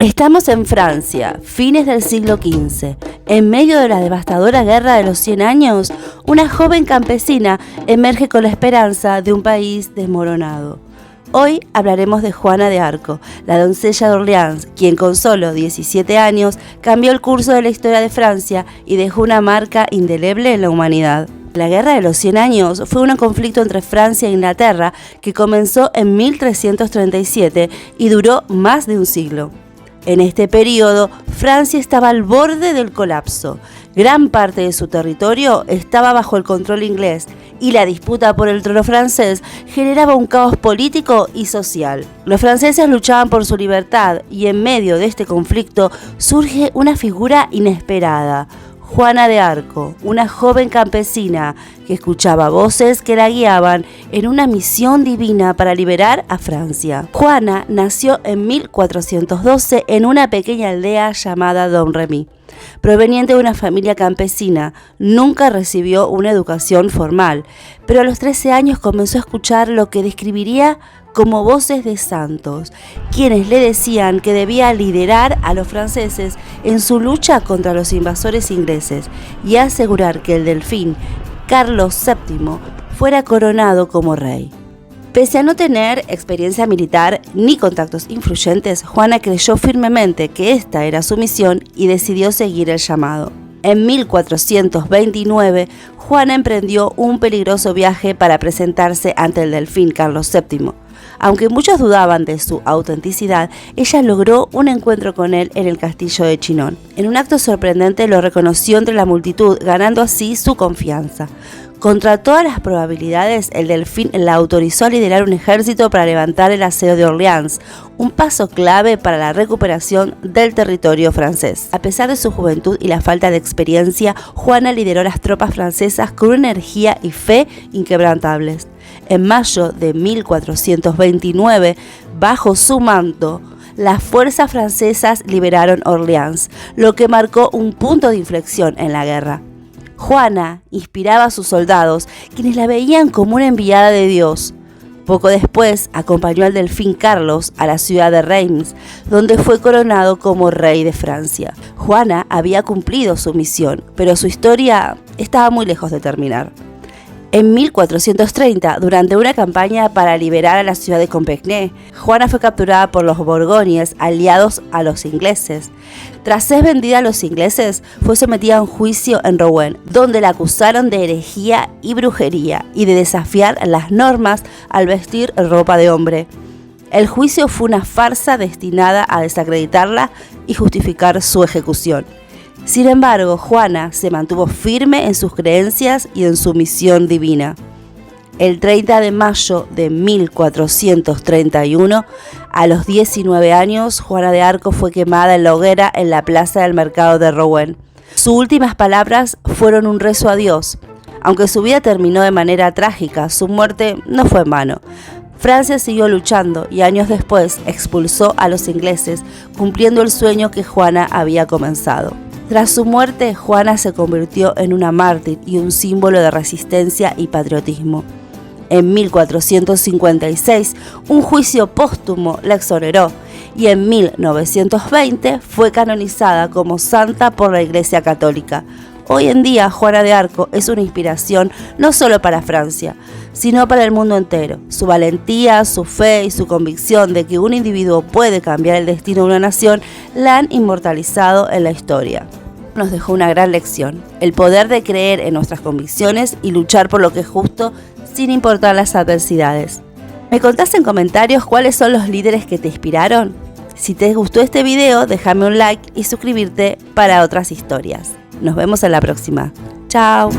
Estamos en Francia, fines del siglo XV. En medio de la devastadora Guerra de los 100 años, una joven campesina emerge con la esperanza de un país desmoronado. Hoy hablaremos de Juana de Arco, la doncella de Orleans, quien con solo 17 años cambió el curso de la historia de Francia y dejó una marca indeleble en la humanidad. La Guerra de los 100 años fue un conflicto entre Francia e Inglaterra que comenzó en 1337 y duró más de un siglo. En este periodo, Francia estaba al borde del colapso. Gran parte de su territorio estaba bajo el control inglés y la disputa por el trono francés generaba un caos político y social. Los franceses luchaban por su libertad y en medio de este conflicto surge una figura inesperada. Juana de Arco, una joven campesina que escuchaba voces que la guiaban en una misión divina para liberar a Francia. Juana nació en 1412 en una pequeña aldea llamada Domremy. Proveniente de una familia campesina, nunca recibió una educación formal, pero a los 13 años comenzó a escuchar lo que describiría como voces de santos, quienes le decían que debía liderar a los franceses en su lucha contra los invasores ingleses y asegurar que el delfín Carlos VII fuera coronado como rey. Pese a no tener experiencia militar ni contactos influyentes, Juana creyó firmemente que esta era su misión y decidió seguir el llamado. En 1429, Juana emprendió un peligroso viaje para presentarse ante el delfín Carlos VII. Aunque muchos dudaban de su autenticidad, ella logró un encuentro con él en el castillo de Chinon. En un acto sorprendente lo reconoció entre la multitud, ganando así su confianza. Contra todas las probabilidades, el delfín la autorizó a liderar un ejército para levantar el asedio de Orleans, un paso clave para la recuperación del territorio francés. A pesar de su juventud y la falta de experiencia, Juana lideró las tropas francesas con una energía y fe inquebrantables. En mayo de 1429, bajo su mando, las fuerzas francesas liberaron Orleans, lo que marcó un punto de inflexión en la guerra. Juana inspiraba a sus soldados, quienes la veían como una enviada de Dios. Poco después, acompañó al delfín Carlos a la ciudad de Reims, donde fue coronado como rey de Francia. Juana había cumplido su misión, pero su historia estaba muy lejos de terminar. En 1430, durante una campaña para liberar a la ciudad de Compiègne, Juana fue capturada por los borgoñes, aliados a los ingleses. Tras ser vendida a los ingleses, fue sometida a un juicio en Rouen, donde la acusaron de herejía y brujería y de desafiar las normas al vestir ropa de hombre. El juicio fue una farsa destinada a desacreditarla y justificar su ejecución. Sin embargo, Juana se mantuvo firme en sus creencias y en su misión divina. El 30 de mayo de 1431, a los 19 años, Juana de Arco fue quemada en la hoguera en la plaza del mercado de Rouen. Sus últimas palabras fueron un rezo a Dios. Aunque su vida terminó de manera trágica, su muerte no fue en vano. Francia siguió luchando y años después expulsó a los ingleses, cumpliendo el sueño que Juana había comenzado. Tras su muerte, Juana se convirtió en una mártir y un símbolo de resistencia y patriotismo. En 1456, un juicio póstumo la exoneró y en 1920 fue canonizada como santa por la Iglesia Católica. Hoy en día, Juana de Arco es una inspiración no solo para Francia, sino para el mundo entero. Su valentía, su fe y su convicción de que un individuo puede cambiar el destino de una nación la han inmortalizado en la historia. Nos dejó una gran lección: el poder de creer en nuestras convicciones y luchar por lo que es justo sin importar las adversidades. ¿Me contás en comentarios cuáles son los líderes que te inspiraron? Si te gustó este video, déjame un like y suscribirte para otras historias. Nos vemos en la próxima. Chao.